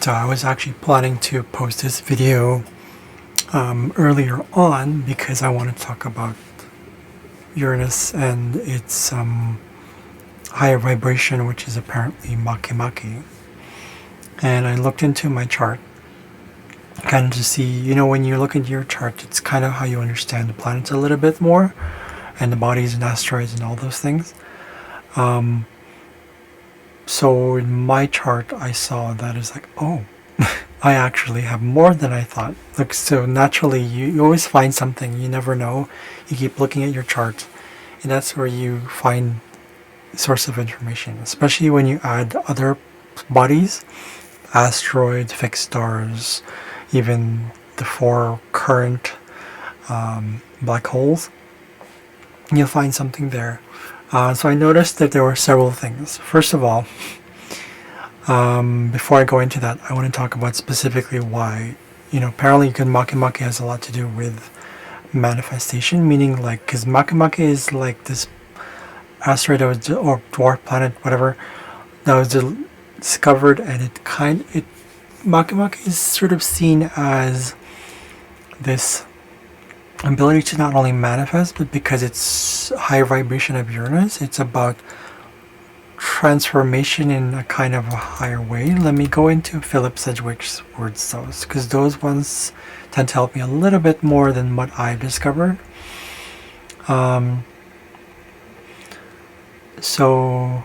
So I was actually planning to post this video earlier on because I want to talk about Uranus and its higher vibration, which is apparently Makemake. And I looked into my chart kind of to see, when you look into your chart, it's kind of how you understand the planets a little bit more, and the bodies and asteroids and all those things. So in my chart, I saw that it's like, oh, I actually have more than I thought. Like, so naturally, you always find something. You never know. You keep looking at your chart, and that's where you find source of information, especially when you add other bodies, asteroids, fixed stars, even the 4 current black holes. You'll find something there. So I noticed that there were several things. First of all, before I go into that, I want to talk about specifically why, apparently Makemake has a lot to do with manifestation, meaning like, because Makemake is like this asteroid that was, or dwarf planet, whatever, that was discovered, and Makemake is sort of seen as this ability to not only manifest, but because it's high vibration of Uranus, it's about transformation in a kind of a higher way. Let me go into Philip Sedgwick's words, those, because those ones tend to help me a little bit more than what I've discovered. So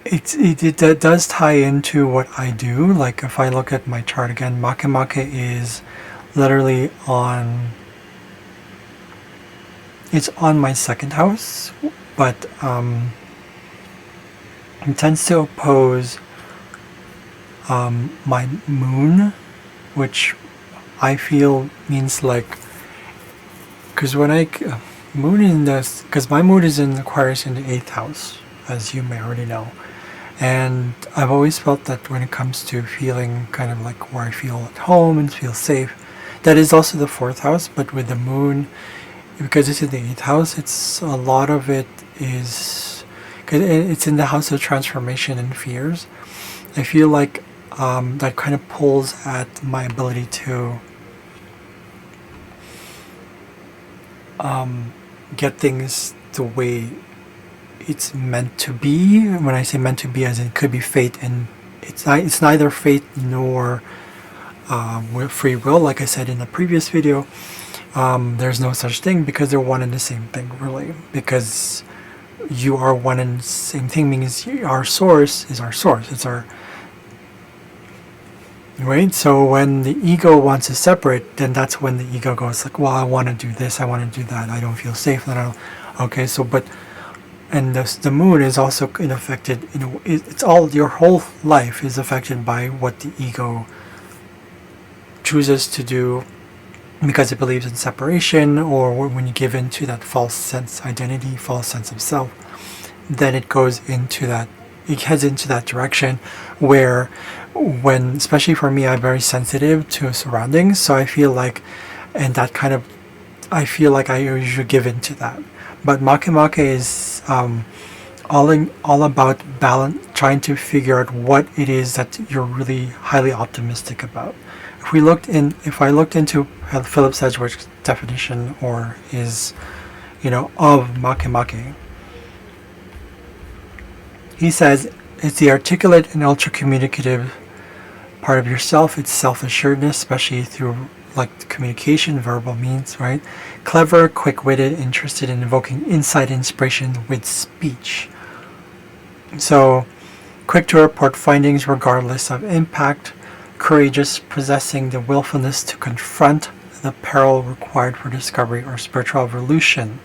it does tie into what I do. Like if I look at my chart again, Makemake is literally it's on my second house, but it tends to oppose my moon, which I feel means like, because when moon in this, because my moon is in Aquarius in the 8th house, as you may already know. And I've always felt that when it comes to feeling kind of like where I feel at home and feel safe, that is also the 4th house, but with the moon, because it's in the 8th house, it's a lot of it is, because it's in the house of transformation and fears. I feel like that kind of pulls at my ability to get things the way it's meant to be. When I say meant to be, as in it could be fate, and it's neither fate nor free will. Like I said in the previous video, there's no such thing, because they're one and the same thing, really. Because you are one and the same thing, means our source is our source. It's our right. So when the ego wants to separate, then that's when the ego goes like, well, I want to do this, I want to do that, I don't feel safe, and I don't. Okay, so but. And the moon is also affected, it's all, your whole life is affected by what the ego chooses to do, because it believes in separation, or when you give into that false sense identity, false sense of self, then it goes into that, it heads into that direction where, when, especially for me, I'm very sensitive to surroundings, so I feel like, and that kind of, I feel like I usually give into that. But Makemake is all about balance, trying to figure out what it is that you're really highly optimistic about. If I looked into Philip Sedgwick's definition, or his, of Makemake, he says it's the articulate and ultra communicative part of yourself. It's self-assuredness, especially through like communication, verbal means, right? Clever, quick-witted, interested in evoking insight and inspiration with speech. So, quick to report findings regardless of impact, courageous, possessing the willfulness to confront the peril required for discovery or spiritual evolution,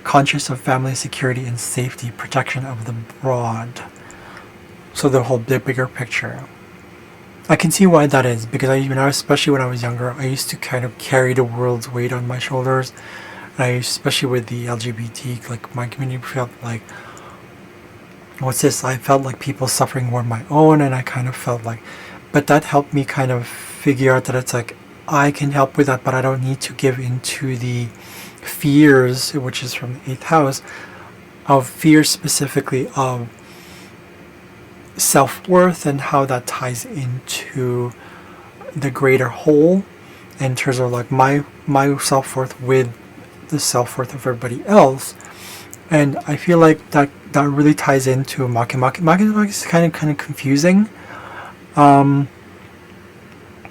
conscious of family security and safety, protection of the broad. So the bigger picture. I can see why that is, because especially when I was younger, I used to kind of carry the world's weight on my shoulders. Especially with the LGBT, like my community felt like, what's this? I felt like people suffering were my own, and I kind of felt like, but that helped me kind of figure out that it's like, I can help with that, but I don't need to give into the fears, which is from the 8th house, of fear specifically of self-worth and how that ties into the greater whole in terms of like my self-worth with the self-worth of everybody else. And I feel like that really ties into Makemake. Makemake is kind of confusing. And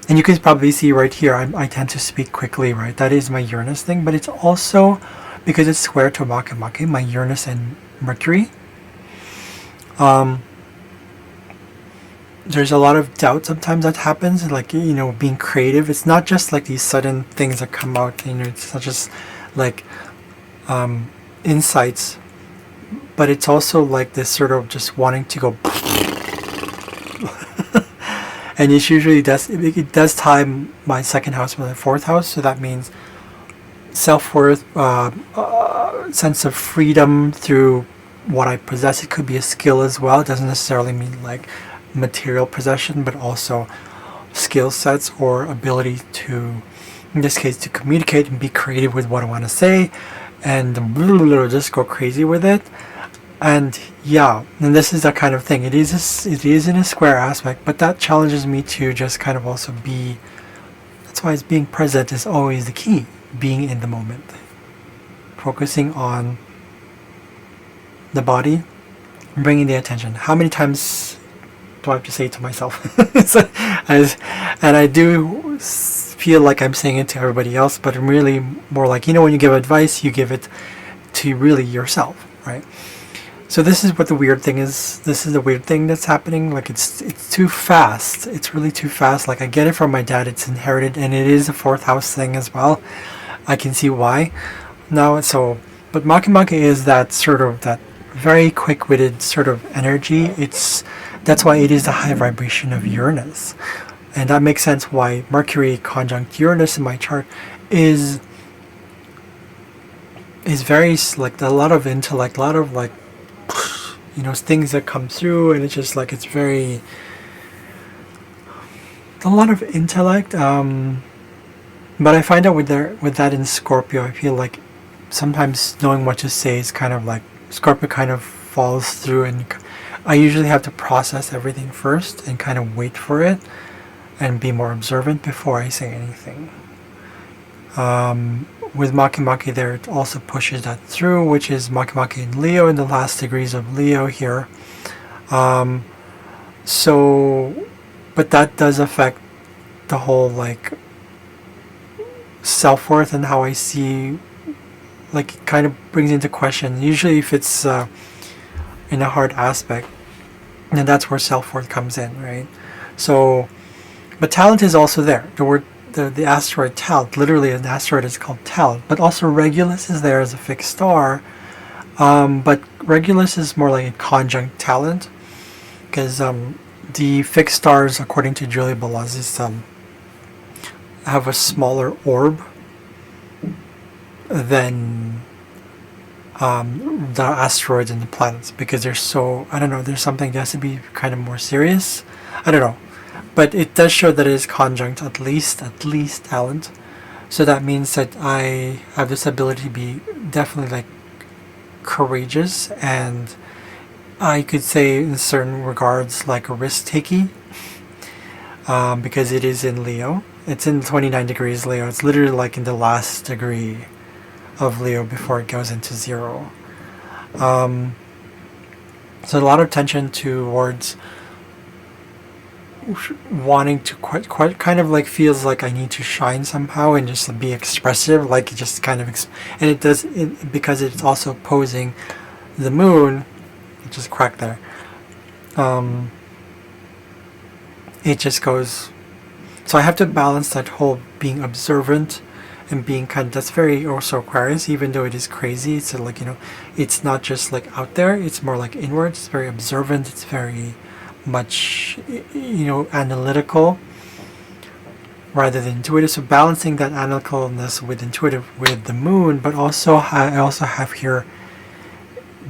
you can probably see right here, I tend to speak quickly, right? That is my Uranus thing, but it's also because it's square to Makemake, my Uranus and Mercury. There's a lot of doubt sometimes that happens, like, you know, being creative. It's not just like these sudden things that come out, you know, it's not just like insights, but it's also like this sort of just wanting to go and it usually does, it does tie my second house with my fourth house, so that means self-worth, sense of freedom through what I possess. It could be a skill as well. It doesn't necessarily mean like material possession, but also skill sets or ability to, in this case, to communicate and be creative with what I want to say, and just go crazy with it. And yeah, and this is that kind of thing. It is in a square aspect, but that challenges me to just kind of also be. That's why it's being present is always the key. Being in the moment, focusing on the body, bringing the attention. How many times do I have to say it to myself? And I do feel like I'm saying it to everybody else, but I'm really more like, you know, when you give advice, you give it to really yourself, right? So this is what the weird thing is. This is the weird thing that's happening. Like it's too fast. It's really too fast. Like I get it from my dad. It's inherited, and it is a fourth house thing as well. I can see why now. So, but Makemake is that sort of that very quick-witted sort of energy. That's why it is the high vibration of Uranus, and that makes sense why Mercury conjunct Uranus in my chart is very like a lot of intellect, a lot of like, you know, things that come through, and it's just like it's very a lot of intellect. But I find out with that in Scorpio, I feel like sometimes knowing what to say is kind of like Scorpio kind of falls through, and I usually have to process everything first and kind of wait for it and be more observant before I say anything. With Makemake there, it also pushes that through, which is Makemake in Leo, in the last degrees of Leo here. So, but that does affect the whole like self-worth and how I see, like it kind of brings into question. Usually if it's in a hard aspect, then that's where self-worth comes in, right? So, but talent is also there. The asteroid Talent, literally an asteroid is called Talent, but also Regulus is there as a fixed star. But Regulus is more like a conjunct Talent, because the fixed stars, according to Julia Balazs, have a smaller orb than the asteroids and the planets, because they're so, I don't know, there's something that has to be kind of more serious. I don't know. But it does show that it is conjunct at least Talent. So that means that I have this ability to be definitely like courageous, and I could say in certain regards like a risk-taking, because it is in Leo. It's in 29 degrees Leo. It's literally like in the last degree of Leo before it goes into 0. So a lot of tension towards wanting to quite kind of like feels like I need to shine somehow and just be expressive, like it just kind of and it does it, because it's also opposing the moon. It just cracked there. It just goes, so I have to balance that whole being observant and being kind of, that's very also Aquarius, even though it is crazy. It's like, you know, it's not just like out there, it's more like inwards. It's very observant, it's very much, you know, analytical rather than intuitive. So balancing that analyticalness with intuitive with the moon, but also I also have here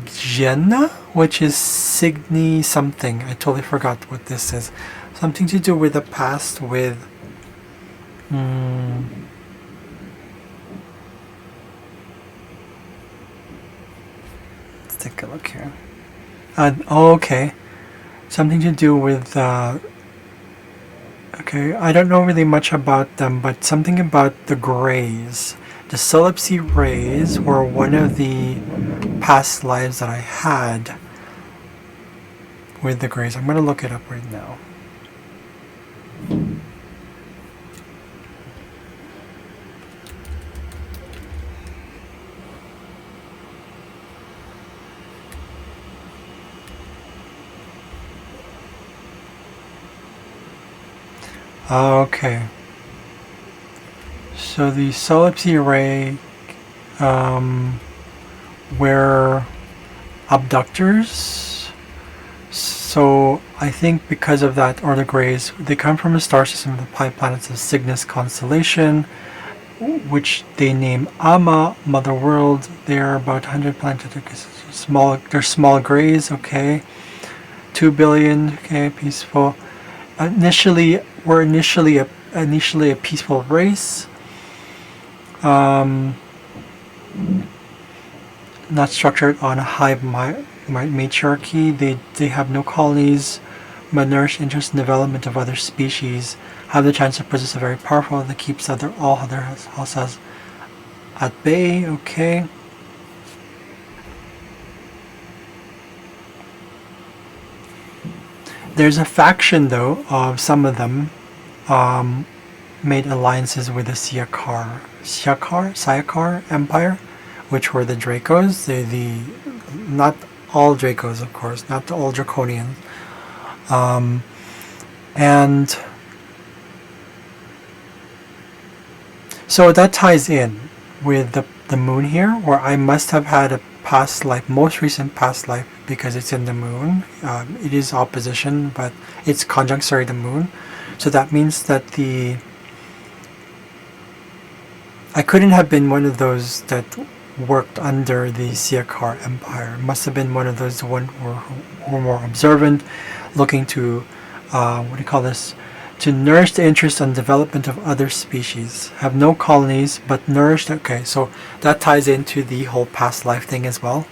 Jenna, which is Signy something. I totally forgot what this is. Something to do with the past, with let's take a look here. Okay. something to do with okay, I don't know really much about them, but something about the Greys. The Solipsy Rays were one of the past lives that I had with the Greys. I'm going to look it up right now. Okay. So the Solipsy Ray were abductors. So I think because of that, or the Greys, they come from a star system of the 5 planets of Cygnus constellation, which they name Ama, Mother World. They're about 100 planets. Small. They're small Greys. Okay. 2 billion. Okay. Peaceful. Initially a peaceful race. Not structured on a hive matriarchy. They have no colonies, but nourish interest in development of other species. Have the chance to possess a very powerful that keeps all other houses at bay. Okay. There's a faction, though, of some of them made alliances with the Syakar Empire, which were the Dracos. Not all Dracos, of course, not all Draconians. And so that ties in with the moon here, where I must have had a past life, most recent past life, because it's in the moon. It is opposition, but it's conjunct, the moon. So that means that I couldn't have been one of those that worked under the Syakar Empire. It must have been one of those who were more observant, looking to, to nourish the interest and development of other species. Have no colonies, but nourished. Okay, so that ties into the whole past life thing as well,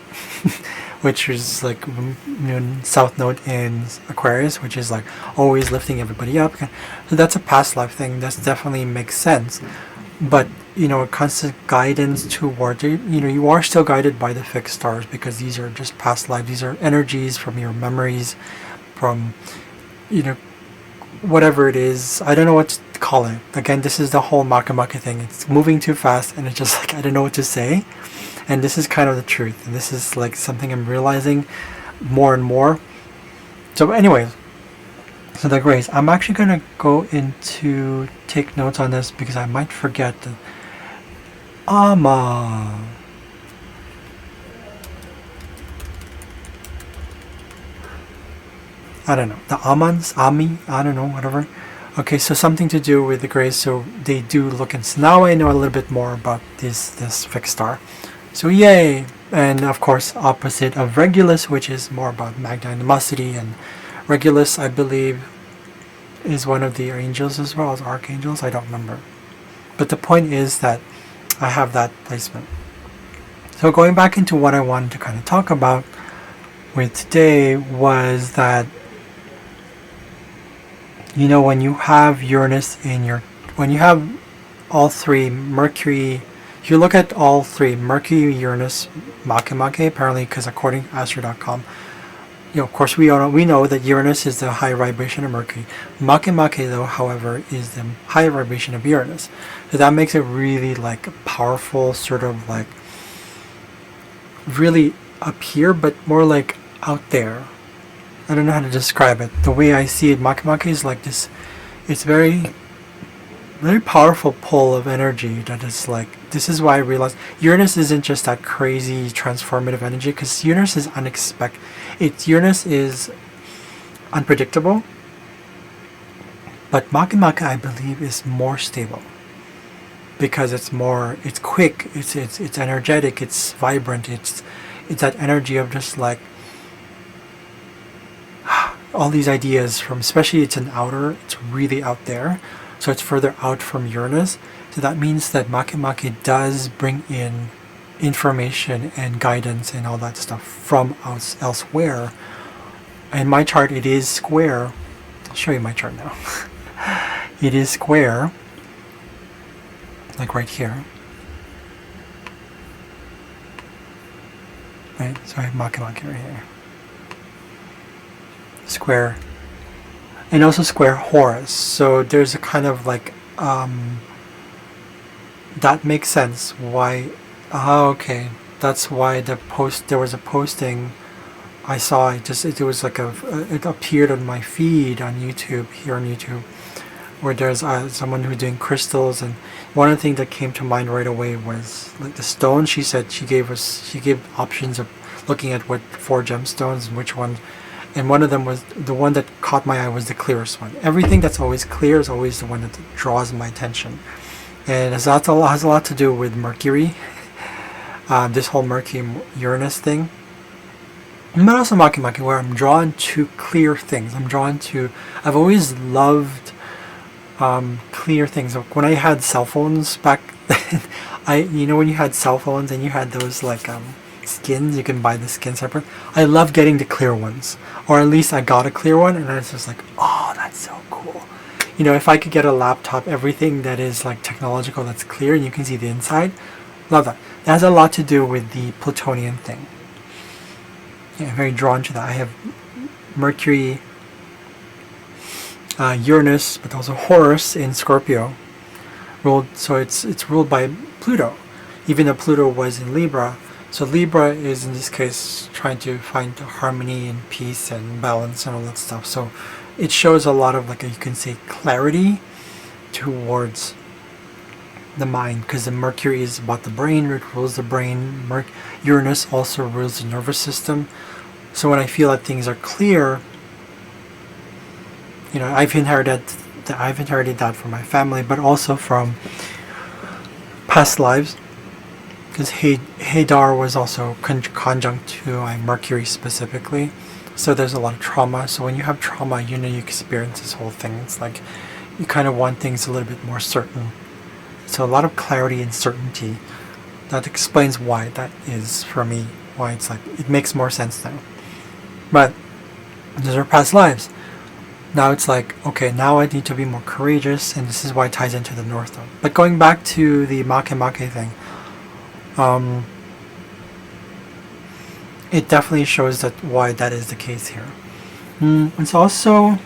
which is like South Node in Aquarius, which is like always lifting everybody up. So that's a past life thing. That definitely makes sense. But constant guidance toward you are still guided by the fixed stars, because these are just past lives. These are energies from your memories, from whatever it is. I don't know what to call it. Again, this is the whole Makemake thing. It's moving too fast, and it's just like I don't know what to say. And this is kind of the truth. And this is like something I'm realizing more and more. So anyways, so the Greys. I'm actually going to go into take notes on this because I might forget the Ama. I don't know. The Amans, Ami, I don't know, whatever. Okay, so something to do with the Greys. So they do look in. So now I know a little bit more about this fixed star. So yay! And of course, opposite of Regulus, which is more about magnanimosity, and Regulus, I believe, is one of the angels as well as archangels. I don't remember. But the point is that I have that placement. So going back into what I wanted to kind of talk about with today was that, when you have Uranus when you have all three, Mercury, if you look at all three, Mercury, Uranus, Makemake, apparently, because according to Astro.com, of course we know that Uranus is the high vibration of Mercury. Makemake, though, however, is the high vibration of Uranus. So that makes it really like a powerful sort of like really up here, but more like out there. I don't know how to describe it. The way I see it, Makemake is like this. It's very, very powerful pull of energy that is like. This is why I realized Uranus isn't just that crazy transformative energy, because Uranus is unexpected. Uranus is unpredictable, but Makemake, I believe, is more stable because it's quick, it's energetic, it's vibrant, it's that energy of just like all these ideas from, especially it's really out there, so it's further out from Uranus. So that means that Makemake does bring in information and guidance and all that stuff from elsewhere. in my chart it is square. I'll show you my chart now. It is square, like right here. Right, so I have Makemake right here. Square, and also square Horus. So there's a kind of like that makes sense. Why? Okay, that's why there was a posting I saw. It was like it appeared on my feed on YouTube, here on YouTube, where there's someone who's doing crystals, and one of the things that came to mind right away was like the stone. She said she gave options of looking at what 4 gemstones and which one, and one of them was the one that caught my eye was the clearest one. Everything that's always clear is always the one that draws my attention, and it has a lot to do with Mercury, this whole Mercury Uranus thing. But also Makemake, where I'm drawn to clear things. I've always loved clear things. Like when I had cell phones back then, when you had cell phones and you had those like skins, you can buy the skin separate. I love getting the clear ones, or at least I got a clear one, and I was just like, oh, that's so cool. If I could get a laptop, everything that is like technological that's clear and you can see the inside, love that. That has a lot to do with the Plutonian thing. Yeah, I'm very drawn to that. I have Mercury, Uranus, but also Horus in Scorpio, so it's ruled by Pluto, even though Pluto was in Libra. So Libra is in this case trying to find harmony and peace and balance and all that stuff. So it shows a lot of, like, you can say, clarity towards the mind, because the Mercury is about the brain, it rules the brain. Uranus also rules the nervous system. So when I feel that things are clear, I've inherited that from my family, but also from past lives, because Hadar was also conjunct to Mercury specifically. So there's a lot of trauma. So when you have trauma, you experience this whole thing. It's like you kind of want things a little bit more certain. So a lot of clarity and certainty. That explains why that is for me. Why it's like it makes more sense now. But those are past lives. Now it's like, okay, now I need to be more courageous, and this is why it ties into the North Node. But going back to the Makemake thing, it definitely shows that why that is the case here. It's also,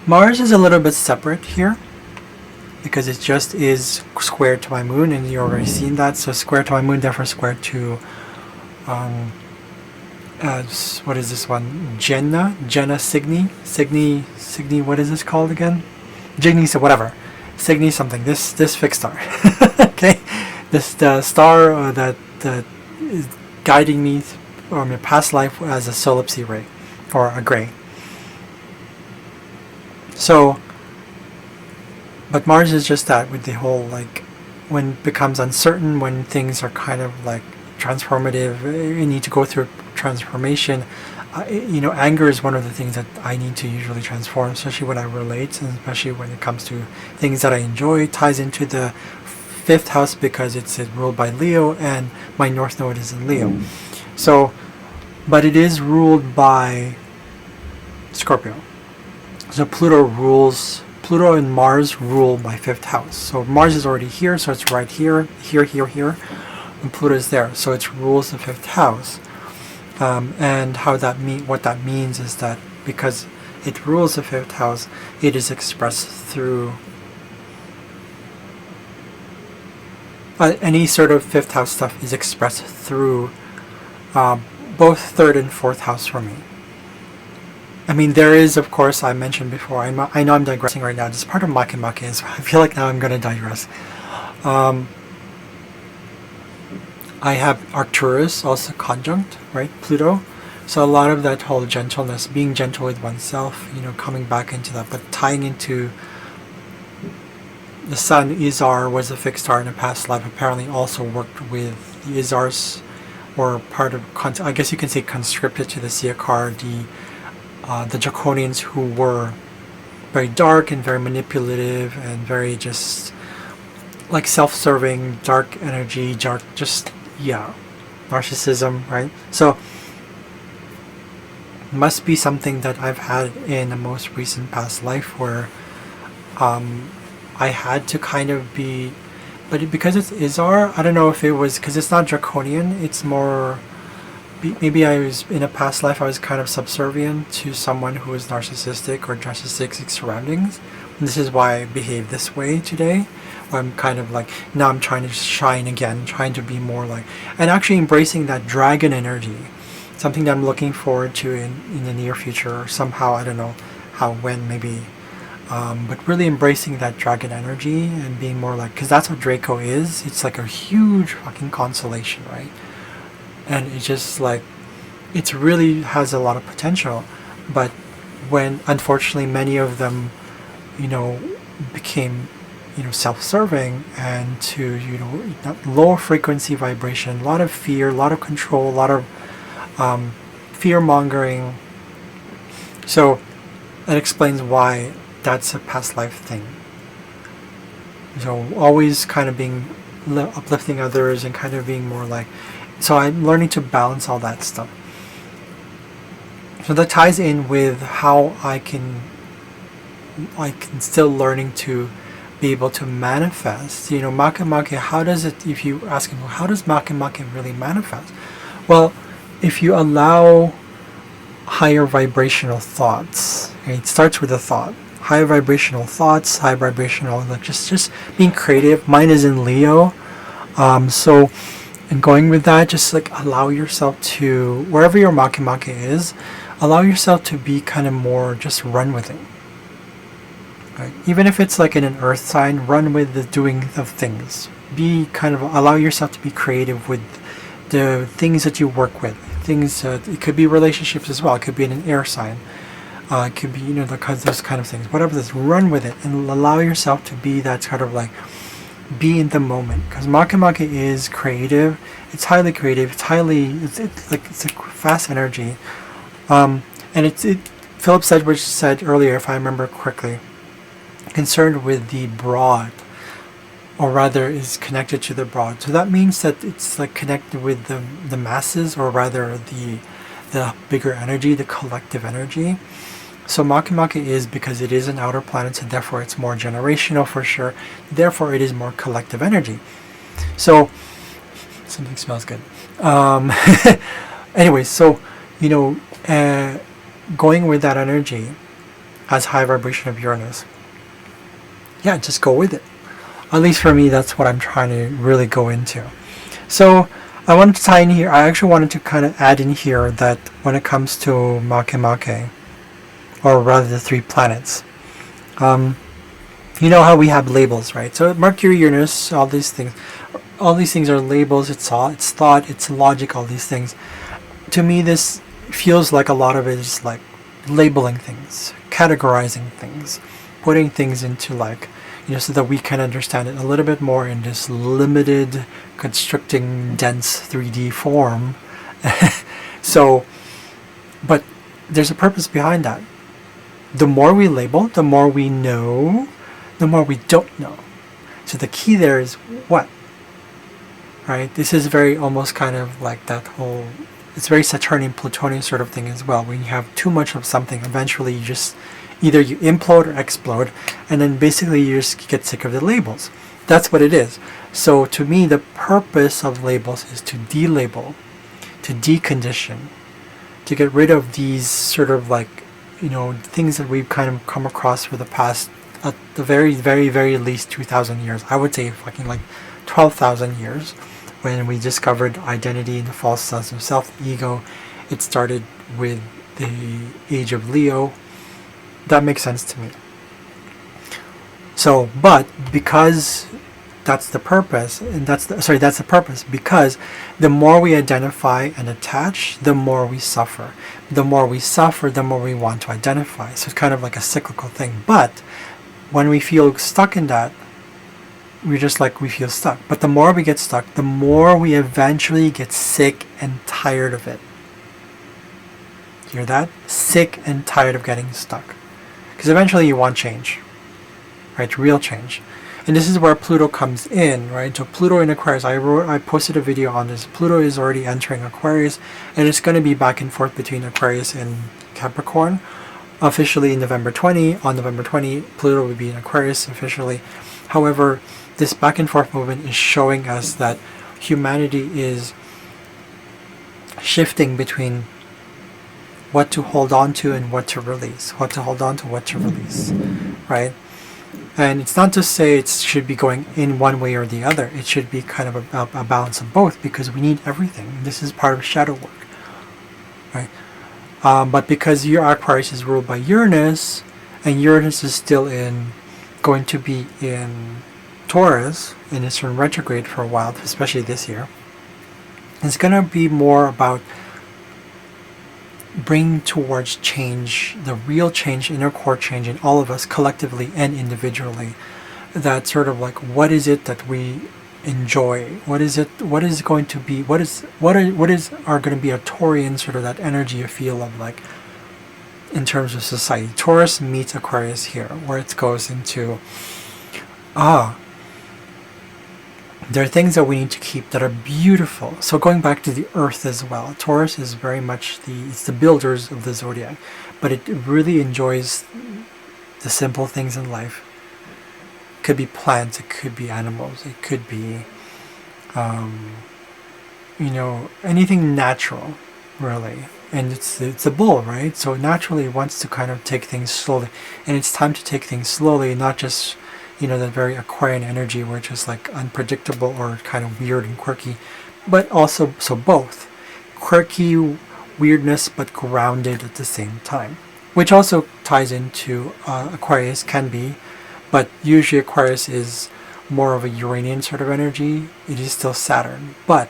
Mars is a little bit separate here, because it just is square to my moon, and you've already seen that. So square to my moon, therefore square to what is this one? Jenna Cygni, what is this called again? Cygni, so whatever. Cygni something. This fixed star. Okay? This the star that is guiding me from my past life as a solipsy ray, or a gray. So, but Mars is just that, with the whole, like, when it becomes uncertain, when things are kind of like transformative, you need to go through transformation. Anger is one of the things that I need to usually transform, especially when I relate, and especially when it comes to things that I enjoy. It ties into the 5th house because it's ruled by Leo, and my North Node is in Leo. So, but it is ruled by Scorpio. So Pluto and Mars rule my 5th house. So Mars is already here, so it's right here, and Pluto is there, so it rules the 5th house. And what that means is that because it rules the 5th house, it is expressed through any sort of 5th house stuff is expressed through both 3rd and 4th house for me. I mean, there is, of course, I mentioned before, I know I'm digressing right now, this is part of Makemake, so I feel like now I'm going to digress. I have Arcturus also conjunct, right, Pluto. So a lot of that whole gentleness, being gentle with oneself, coming back into that, but tying into the sun. Izar was a fixed star in a past life, apparently also worked with the Izars, or part of, I guess you can say, conscripted to the Siakar, the Draconians, who were very dark and very manipulative and very just like self-serving, dark energy, narcissism, right? So must be something that I've had in a most recent past life where I had to kind of be, but because it's Izar, I don't know if it was, because it's not draconian, it's more, maybe I was, in a past life, I was kind of subservient to someone who was narcissistic or narcissistic surroundings. And this is why I behave this way today. I'm kind of like, now I'm trying to shine again, trying to be more like, and actually embracing that dragon energy. Something that I'm looking forward to in the near future, or somehow, I don't know how, when, maybe. But really embracing that dragon energy and being more like, because that's what Draco is. It's like a huge fucking constellation, right? And it's just like, it really has a lot of potential. But when, unfortunately, many of them, became, self-serving and to, low frequency vibration, a lot of fear, a lot of control, a lot of fear-mongering. So that explains why that's a past life thing. So always kind of being uplifting others and kind of being more like, so I'm learning to balance all that stuff. So that ties in with how I can still learning to be able to manifest. Makemake, how does it, if you ask him, how does Makemake really manifest? Well, if you allow higher vibrational thoughts, okay, it starts with a thought. High vibrational thoughts, high vibrational, like just being creative. Mine is in Leo. So, and going with that, just like allow yourself to, wherever your Makemake is, allow yourself to be kind of more, just run with it. Right? Even if it's like in an earth sign, run with the doing of things. Be kind of, allow yourself to be creative with the things that you work with. Things, it could be relationships as well. It could be in an air sign. It could be, those kind of things. Whatever this, run with it and allow yourself to be that sort of like, be in the moment. Because Makemake is creative. It's highly creative. It's a fast energy. And Philip Sedgwick said earlier, if I remember correctly, concerned with the broad, or rather is connected to the broad. So that means that it's like connected with the masses, or rather the bigger energy, the collective energy. So Makemake is, because it is an outer planet, so therefore it's more generational for sure. Therefore it is more collective energy. So something smells good. Anyway, so going with that energy as high vibration of Uranus. Yeah, just go with it. At least for me, that's what I'm trying to really go into. So I wanted to tie in here. I actually wanted to kind of add in here that when it comes to Makemake, or rather the 3 planets, you know how we have labels, right? So Mercury, Uranus, all these things are labels. It's thought, it's logic, all these things. To me, this feels like a lot of it is like labeling things, categorizing things, putting things into like, so that we can understand it a little bit more in this limited, constricting, dense 3D form. So, but there's a purpose behind that. The more we label, the more we know, the more we don't know. So the key there is what? Right? This is very almost kind of like that whole, it's very Saturnian, Plutonian sort of thing as well. When you have too much of something, eventually you just, either you implode or explode, and then basically you just get sick of the labels. That's what it is. So to me, the purpose of labels is to delabel, to decondition, to get rid of these sort of like, things that we've kind of come across for the past, at the very, very, very least 2,000 years. I would say fucking like 12,000 years, when we discovered identity and the false sense of self, ego. It started with the age of Leo. That makes sense to me. So, but because that's the purpose, and that's the purpose, because the more we identify and attach, the more we suffer. The more we suffer, the more we want to identify. So it's kind of like a cyclical thing. But when we feel stuck in that, we feel stuck. But the more we get stuck, the more we eventually get sick and tired of it. Hear that? Sick and tired of getting stuck. Because eventually you want change, right? Real change. And this is where Pluto comes in, right? So Pluto in Aquarius, I posted a video on this. Pluto is already entering Aquarius, and it's going to be back and forth between Aquarius and Capricorn. Officially November 20, on November 20, Pluto will be in Aquarius officially. However, this back and forth movement is showing us that humanity is shifting between what to hold on to and what to release. What to hold on to, what to release, right? And it's not to say it should be going in one way or the other. It should be kind of a balance of both, because we need everything. This is part of shadow work, right? But because your Aquarius is ruled by Uranus, and Uranus is still going to be in Taurus, and it's in retrograde for a while, especially this year, it's going to be more about bring towards change, the real change, inner core change in all of us collectively and individually. That sort of like, what is it that we enjoy? What is going to be, what is are going to be a Taurian sort of that energy you feel of, like, in terms of society. Taurus meets Aquarius here, where it goes into, there are things that we need to keep that are beautiful. So going back to the earth as well, Taurus is very much it's the builders of the zodiac, but it really enjoys the simple things in life. It could be plants, it could be animals, it could be, anything natural, really. And it's a bull, right? So naturally it wants to kind of take things slowly. And it's time to take things slowly, not just, that very Aquarian energy where it's just like unpredictable or kind of weird and quirky, but also, so both. Quirky weirdness, but grounded at the same time. Which also ties into Aquarius can be, but usually Aquarius is more of a Uranian sort of energy. It is still Saturn, but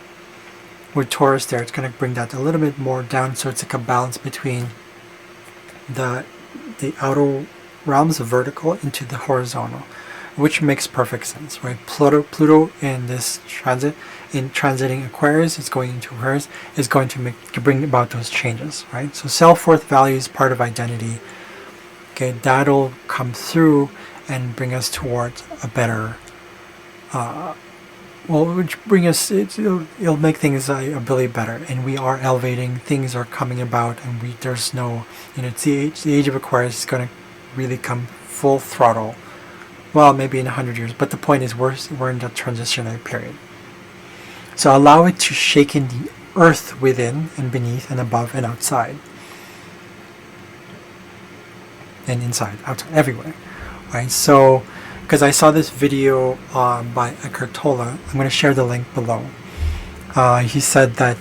with Taurus there, it's going to bring that a little bit more down, so it's like a balance between the outer realms of vertical into the horizontal, which makes perfect sense, right? Pluto in this transiting Aquarius, it's going into Aquarius, is going to bring about those changes, right? So self-worth value is part of identity. Okay, that'll come through and bring us towards a better, it'll make things, I believe, better, and we are elevating. Things are coming about, and there's no, it's the age of Aquarius is going to really come full throttle. Well, maybe in 100 years, but the point is we're in that transitionary period. So allow it to shake in the earth within and beneath and above and outside. And inside, outside, everywhere. Right? So, because I saw this video by Eckhart Tolle, I'm going to share the link below. He said that,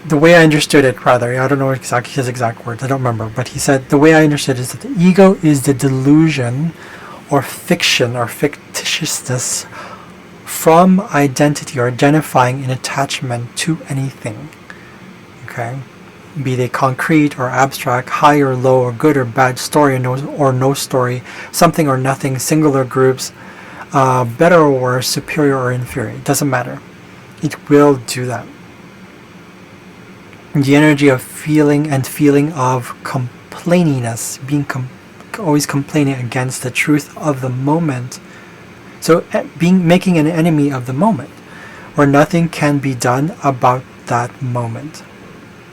the way I understood it, rather, I don't know exactly his exact words, I don't remember, but he said the way I understood it is that the ego is the delusion or fiction or fictitiousness from identity or identifying an attachment to anything. Okay? Be they concrete or abstract, high or low, or good or bad, story or no story, something or nothing, singular groups, better or worse, superior or inferior. It doesn't matter. It will do that. The energy of feeling of complaininess, being always complaining against the truth of the moment. So making an enemy of the moment, where nothing can be done about that moment.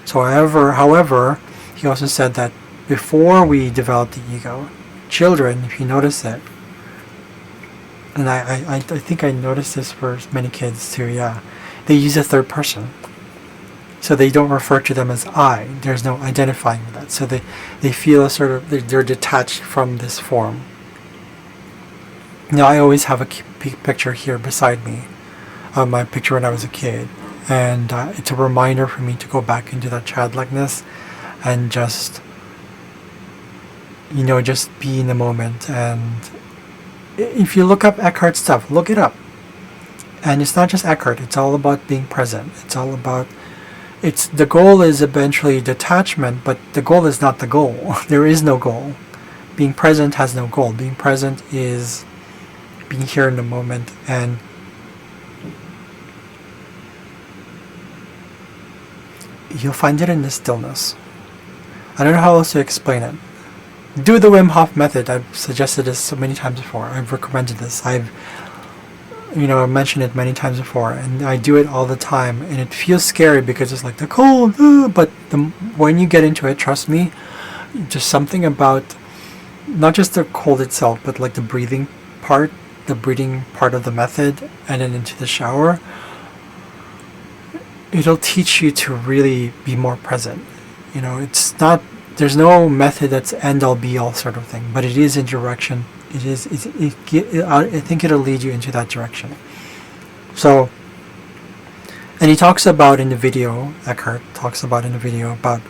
So however, he also said that before we develop the ego, children, if you notice it, and I think I noticed this for many kids too, yeah, they use a third person. So they don't refer to them as I. There's no identifying with that. So they feel they're detached from this form. Now I always have a picture here beside me, my picture when I was a kid. And it's a reminder for me to go back into that childlikeness and just be in the moment. And if you look up Eckhart stuff, look it up. And it's not just Eckhart, it's all about being present. It's all about, the goal is eventually detachment, but the goal is not the goal. There is no goal. Being present has no goal. Being present is being here in the moment, and you'll find it in the stillness. I don't know how else to explain it. Do the Wim Hof method. I've suggested this so many times before. I've recommended this. I've mentioned it many times before, and I do it all the time. And it feels scary because it's like the cold, but when you get into it, trust me, just something about not just the cold itself, but like the breathing part of the method, and then into the shower. It'll teach you to really be more present. It's not. There's no method that's end all be all sort of thing, but it is in direction. I think it'll lead you into that direction. So, and he talks about in the video, Eckhart talks about in the video about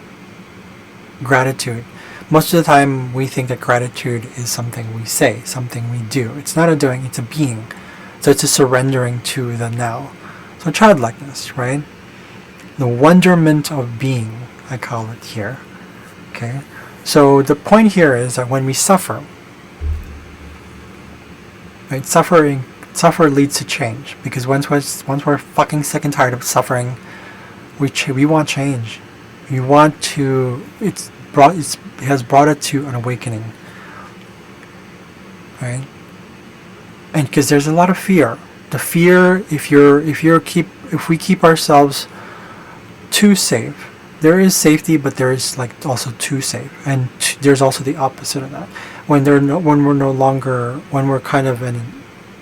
gratitude. Most of the time we think that gratitude is something we say, something we do. It's not a doing, it's a being. So it's a surrendering to the now. So childlikeness, right? The wonderment of being, I call it here. Okay? So the point here is that when we suffer, right, suffer leads to change, because once we're fucking sick and tired of suffering, we want change. We want to. It has brought it to an awakening, right? And because there's a lot of fear. The fear, if we keep ourselves too safe, there is safety, but there is like also too safe, and there's also the opposite of that. When we're kind of in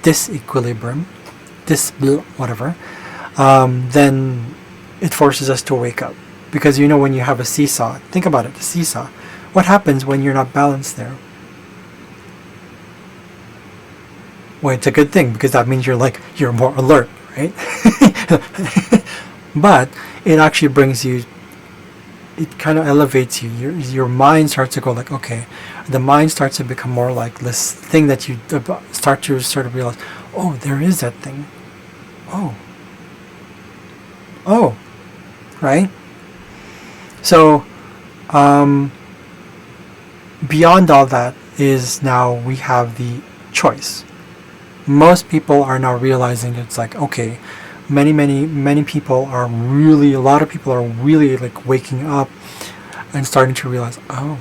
disequilibrium, then it forces us to wake up. Because when you have a seesaw, think about it, the seesaw. What happens when you're not balanced there? Well, it's a good thing, because that means you're more alert, right? But it actually brings you, it kind of elevates you. Your mind starts to go like, okay, the mind starts to become more like this thing that you start to sort of realize, oh, there is that thing. Oh, right? So, beyond all that is now we have the choice. Most people are now realizing it's like, okay, many people are really, a lot of people are really like waking up and starting to realize, oh,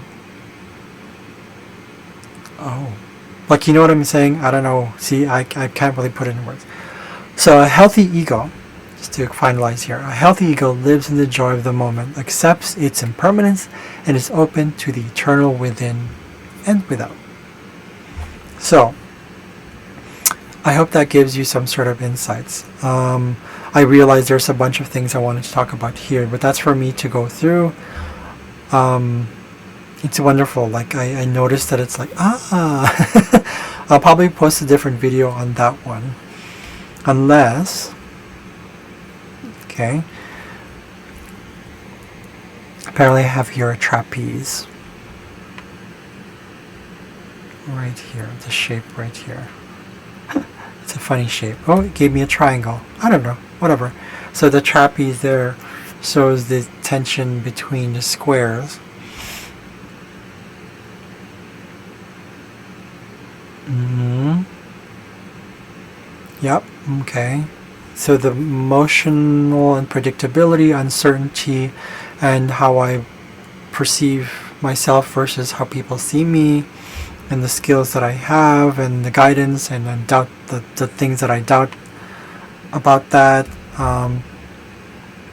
like, you know what I'm saying? I don't know. See, I can't really put it in words. So a healthy ego, just to finalize here, a healthy ego lives in the joy of the moment, accepts its impermanence, and is open to the eternal within and without. So, I hope that gives you some sort of insights. I realize there's a bunch of things I wanted to talk about here, but that's for me to go through. It's wonderful. Like, I noticed that it's like, I'll probably post a different video on that one. Unless, okay, apparently I have here a trapeze. Right here, the shape right here. It's a funny shape. Oh, it gave me a triangle. I don't know, whatever. So the trapeze there shows the tension between the squares. Yep, okay. So the emotional unpredictability, uncertainty, and how I perceive myself versus how people see me, and the skills that I have, and the guidance, and then doubt the things that I doubt about that,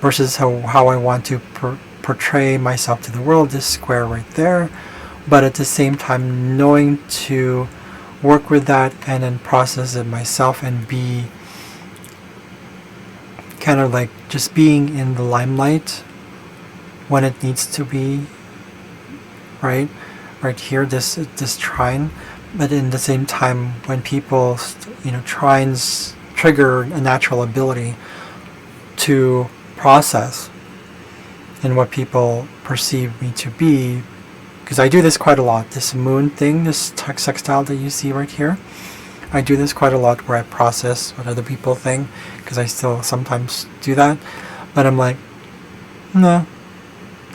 versus how I want to portray myself to the world, this square right there. But at the same time, knowing to work with that and then process it myself and be kind of like just being in the limelight when it needs to be, right here, this trine. But in the same time, when people trines trigger a natural ability to process in what people perceive me to be, because I do this quite a lot. This moon thing, this sextile that you see right here, I do this quite a lot where I process what other people think, because I still sometimes do that. But I'm like, no,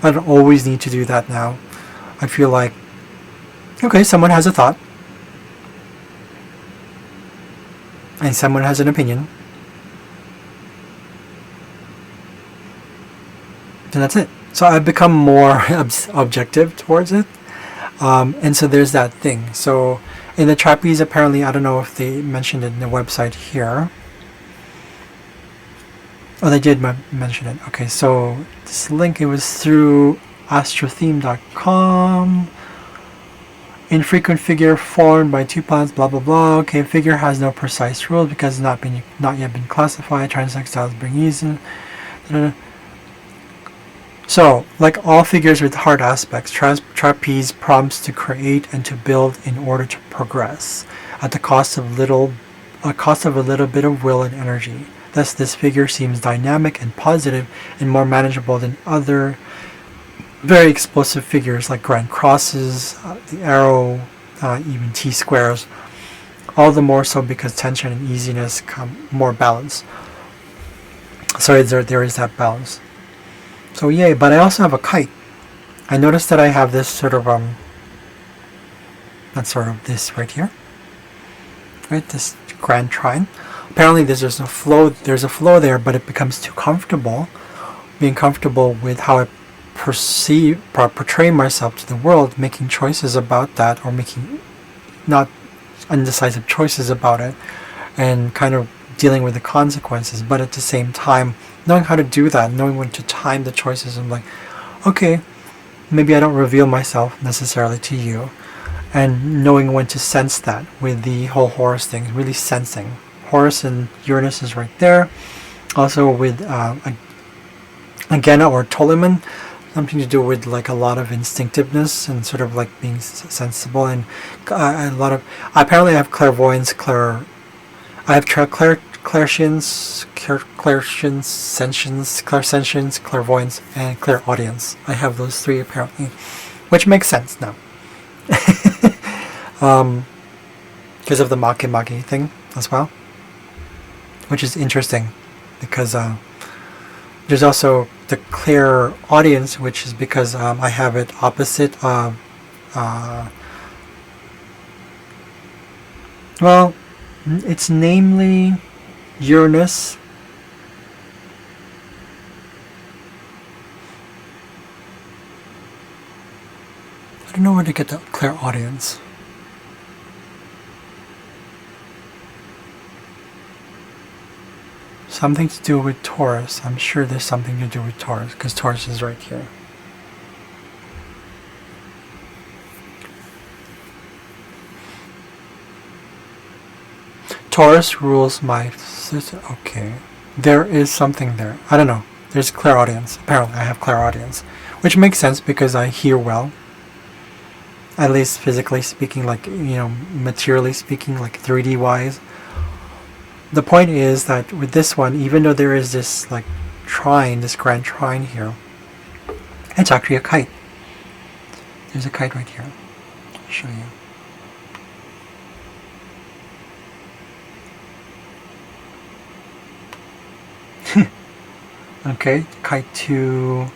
I don't always need to do that now. I feel like, okay, someone has a thought, and someone has an opinion, then that's it. So I've become more objective towards it. And so there's that thing. So in the trapeze, apparently, I don't know if they mentioned it in the website here. Oh, they did mention it. Okay, so this link, it was through astrotheme.com. Infrequent figure formed by two planets, blah blah blah. Okay, figure has no precise rules because it's not yet been classified. Transextiles bring ease. So, like all figures with hard aspects, trapeze prompts to create and to build in order to progress, at the cost of a little bit of will and energy. Thus, this figure seems dynamic and positive and more manageable than other very explosive figures like grand crosses, the arrow, even T-squares. All the more so because tension and easiness come more balance. So there is that balance. So yay, but I also have a kite. I noticed that I have this sort of that's sort of this right here. Right, this grand trine. Apparently there's a flow there, but it becomes too comfortable. Being comfortable with how I portray myself to the world, making choices about that, or making not undecisive choices about it, and kind of dealing with the consequences, but at the same time knowing how to do that, knowing when to time the choices. I'm like, okay, maybe I don't reveal myself necessarily to you, and knowing when to sense that with the whole Horus thing, really sensing. Horus and Uranus is right there. Also with Agena or Ptolemy, something to do with like a lot of instinctiveness and sort of like being sensible, and a lot of, apparently I have clairvoyance, clairsentience, clairvoyance, and clairaudience. I have those three apparently, which makes sense now. Because of the Makemake thing as well, which is interesting, because there's also the clear audience, which is because I have it opposite of well, it's namely Uranus. I don't know where to get the clear audience. Something to do with Taurus. I'm sure there's something to do with Taurus, because Taurus is right here. Taurus rules my sister. Okay. There is something there. I don't know. There's clairaudience. Apparently I have clairaudience, which makes sense because I hear well. At least physically speaking, like, materially speaking, like 3D wise. The point is that with this one, even though there is this like trine, this grand trine here, it's actually a kite. There's a kite right here. I'll show you. Okay, kite to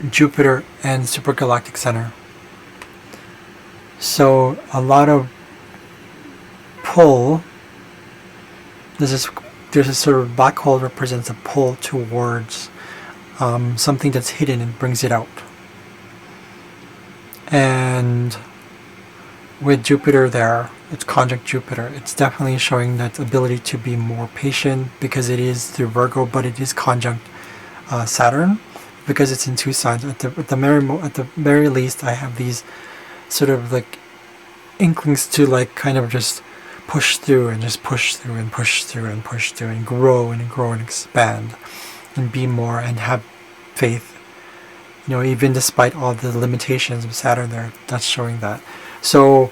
Jupiter and supergalactic center. So a lot of pull. There's a sort of black hole represents a pull towards something that's hidden and brings it out. And with Jupiter there, it's conjunct Jupiter. It's definitely showing that ability to be more patient, because it is through Virgo, but it is conjunct Saturn, because it's in two signs. At the very least, I have these sort of like inklings to like kind of just push through and just push through and push through and push through and grow and expand and be more and have faith. Even despite all the limitations of Saturn there, that's showing that. So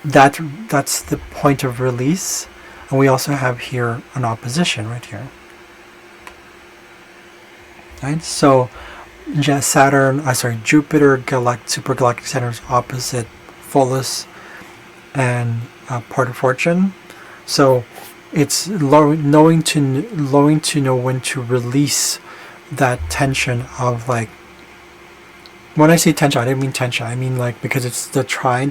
that's the point of release. And we also have here an opposition right here. Right? So Jupiter, supergalactic center is opposite Pholus and Port of Fortune. So it's knowing to know when to release that tension of like. When I say tension, I didn't mean tension. I mean like, because it's the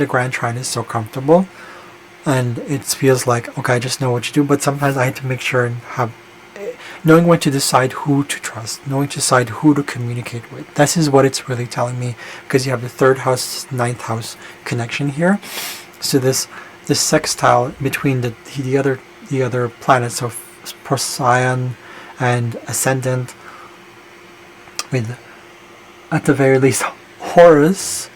grand trine is so comfortable, and it feels like, okay, I just know what to do. But sometimes I have to make sure and have, knowing when to decide who to trust, knowing to decide who to communicate with. This is what it's really telling me, because you have the third house, ninth house connection here. So this sextile between the other planets, so Procyon and Ascendant, with at the very least Horus,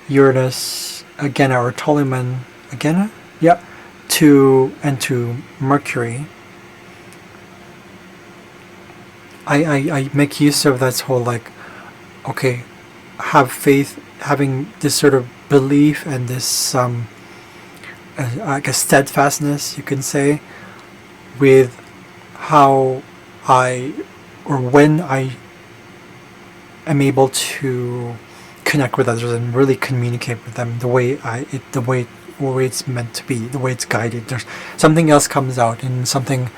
Uranus, again our Ptolemon, again, yeah, to Mercury. I make use of that whole like, okay, have faith, having this sort of belief and this I guess steadfastness, you can say, with how when I am able to connect with others and really communicate with them the way it's meant to be, the way it's guided. There's something else comes out, and something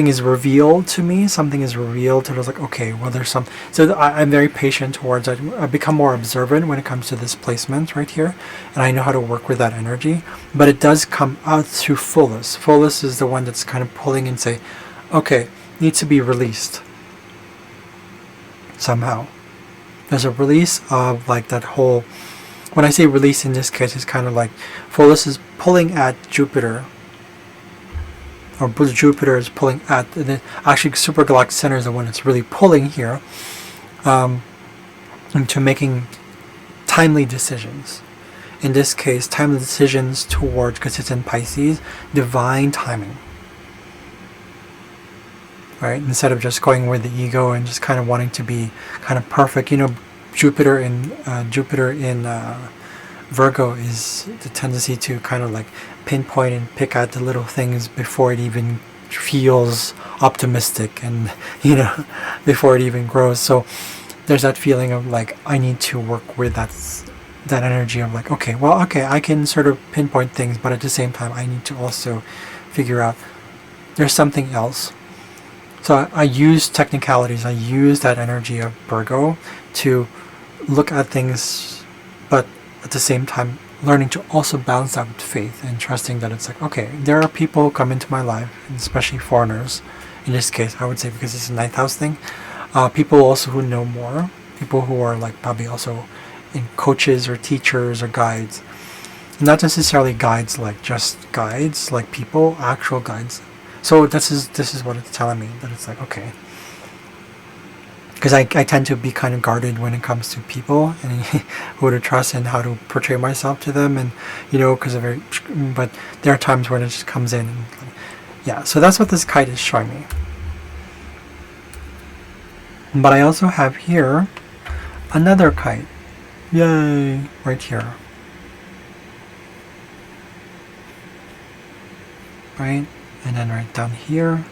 is revealed to me. Something is revealed, and I was like, okay, well, there's some. So I'm very patient towards it. I become more observant when it comes to this placement right here, and I know how to work with that energy. But it does come out through fullness. Fullness is the one that's kind of pulling and say, okay, needs to be released somehow. There's a release of like that whole. When I say release in this case, it's kind of like fullness is pulling at Jupiter, or Jupiter is pulling at, actually supergalactic center is the one that's really pulling here into making timely decisions. In this case, timely decisions towards, because it's in Pisces, divine timing. Right? Instead of just going with the ego and just kind of wanting to be kind of perfect. You know, Jupiter in Virgo is the tendency to kind of like pinpoint and pick out the little things before it even feels optimistic, and before it even grows. So there's that feeling of like, I need to work with that energy of like, okay, I can sort of pinpoint things, but at the same time I need to also figure out there's something else. So I use technicalities, I use that energy of Virgo to look at things, but at the same time learning to also balance that with faith and trusting that it's like, okay, there are people who come into my life, and especially foreigners in this case, I would say, because it's a ninth house thing, people also who know more, people who are like probably also in coaches or teachers or guides, not necessarily guides like just guides, like people, actual guides. So this is what it's telling me, that it's like, okay, because I tend to be kind of guarded when it comes to people and who to trust and how to portray myself to them, and because but there are times when it just comes in, and, yeah. So that's what this kite is showing me. But I also have here another kite, yay, right here, right, and then right down here.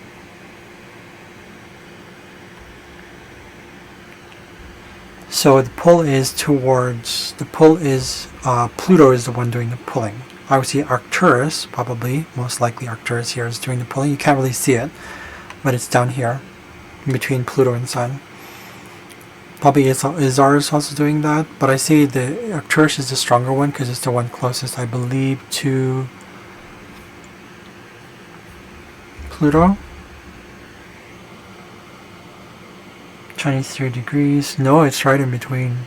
So the pull is Pluto is the one doing the pulling. Obviously Arcturus, probably, most likely Arcturus here is doing the pulling. You can't really see it, but it's down here, in between Pluto and Sun. Probably Izar is also doing that, but I say the Arcturus is the stronger one, because it's the one closest, I believe, to Pluto. 23 degrees. No, it's right in between.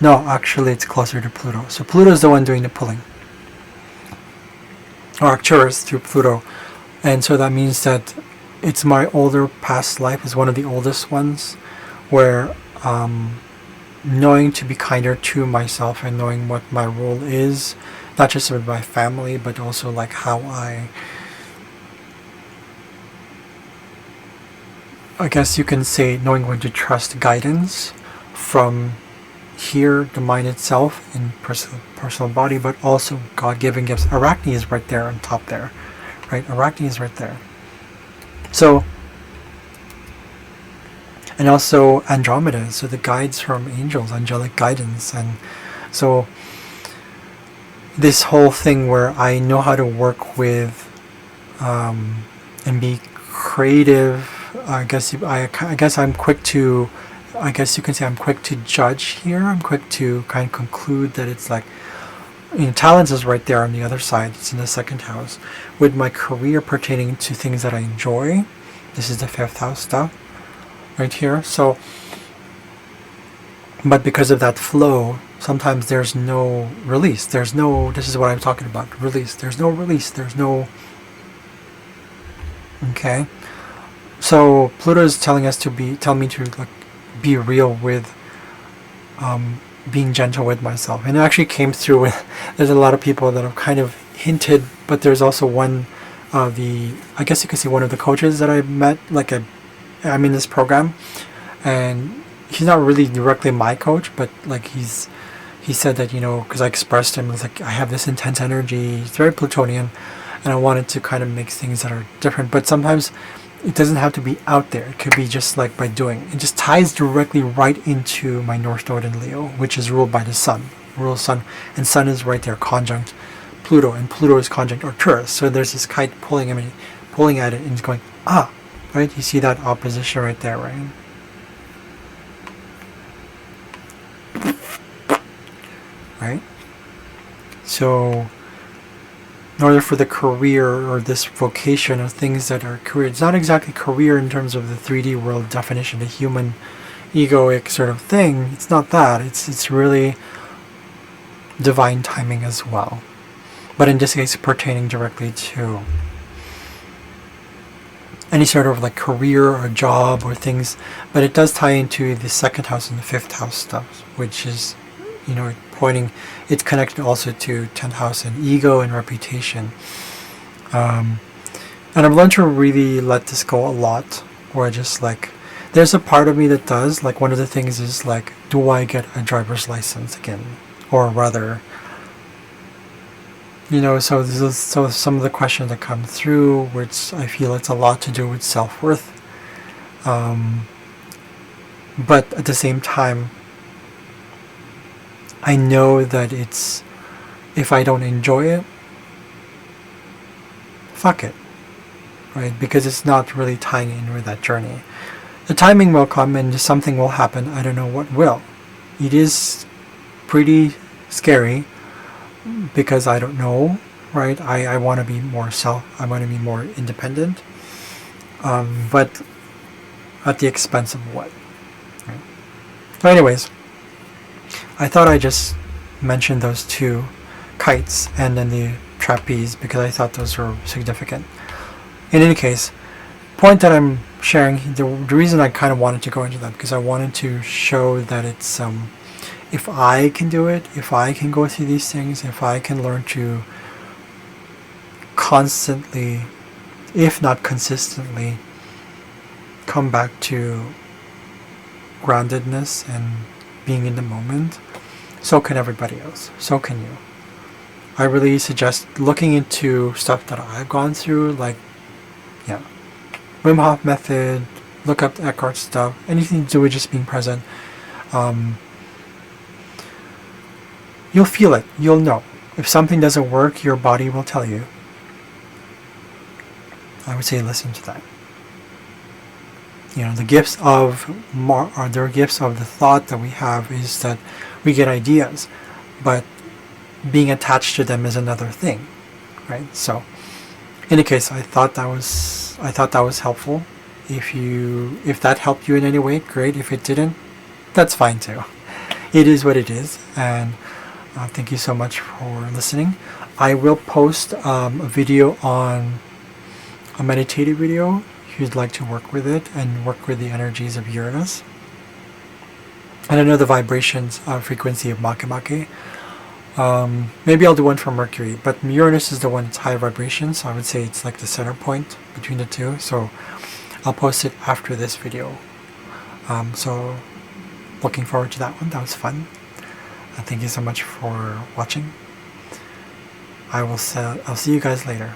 No, actually it's closer to Pluto. So Pluto is the one doing the pulling. Or Arcturus through Pluto. And so that means that it's my older past life, is one of the oldest ones, where knowing to be kinder to myself and knowing what my role is, not just with my family, but also like how I guess you can say, knowing when to trust guidance from here, the mind itself, in personal body, but also God-given gifts. Arachne is right there on top there, right? Arachne is right there. So, and also Andromeda, so the guides from angels, angelic guidance. And so this whole thing where I know how to work with and be creative. I guess I'm quick to, I guess you can say I'm quick to judge here. I'm quick to kind of conclude that it's like, talents is right there on the other side. It's in the second house. With my career pertaining to things that I enjoy, This is the 5th house stuff right here. So, but because of that flow, sometimes there's no release. There's no, this is what I'm talking about, release. There's no release. There's no, okay. So Pluto is telling us to tell me to like be real with being gentle with myself. And it actually came through with, there's a lot of people that have kind of hinted, but there's also one of I guess you could say one of the coaches that I met, like I'm in this program, and he's not really directly my coach, but like he said that, because I expressed him, it's like I have this intense energy, it's very Plutonian, and I wanted to kind of make things that are different, but sometimes it doesn't have to be out there. It could be just like by doing. It just ties directly right into my North Node in Leo, which is ruled by the Sun. Rules Sun, and Sun is right there conjunct Pluto, and Pluto is conjunct Arcturus. So there's this kite pulling at it, and it's going, right? You see that opposition right there, right? Right? So in order for the career or this vocation or things that are career, it's not exactly career in terms of the 3D world definition, the human egoic sort of thing. It's not that. It's really divine timing as well. But in this case, pertaining directly to any sort of like career or job or things. But it does tie into the 2nd house and the 5th house stuff, which is, it's connected also to 10th house and ego and reputation. And I've learned to really let this go a lot, where just like, there's a part of me that does, like one of the things is like, do I get a driver's license again? Or rather, so some of the questions that come through, which I feel it's a lot to do with self-worth. But at the same time, I know that if I don't enjoy it, fuck it, right? Because it's not really tying in with that journey. The timing will come and something will happen. I don't know what will. It is pretty scary because I don't know, right? I want to be more I want to be more independent, but at the expense of what? Right? So anyways, I thought I just mentioned those two, kites and then the trapeze, because I thought those were significant. In any case, point that I'm sharing, the reason I kind of wanted to go into that, because I wanted to show that it's, if I can do it, if I can go through these things, if I can learn to constantly, if not consistently, come back to groundedness and being in the moment, so can everybody else. So can you. I really suggest looking into stuff that I've gone through, like, Wim Hof method, look up the Eckhart stuff, anything to do with just being present. You'll feel it. You'll know. If something doesn't work, your body will tell you. I would say listen to that. The gifts of the gifts of the thought that we have is that we get ideas, but being attached to them is another thing, right? So, in any case, I thought that was helpful. If that helped you in any way, great. If it didn't, that's fine too. It is what it is, and thank you so much for listening. I will post a video on a meditative video if you'd like to work with it and work with the energies of Uranus. And I know the vibrations frequency of Makemake. Maybe I'll do one for Mercury, but Uranus is the one that's high vibration, so I would say it's like the center point between the two. So I'll post it after this video. So looking forward to that one. That was fun. Thank you so much for watching. I'll see you guys later.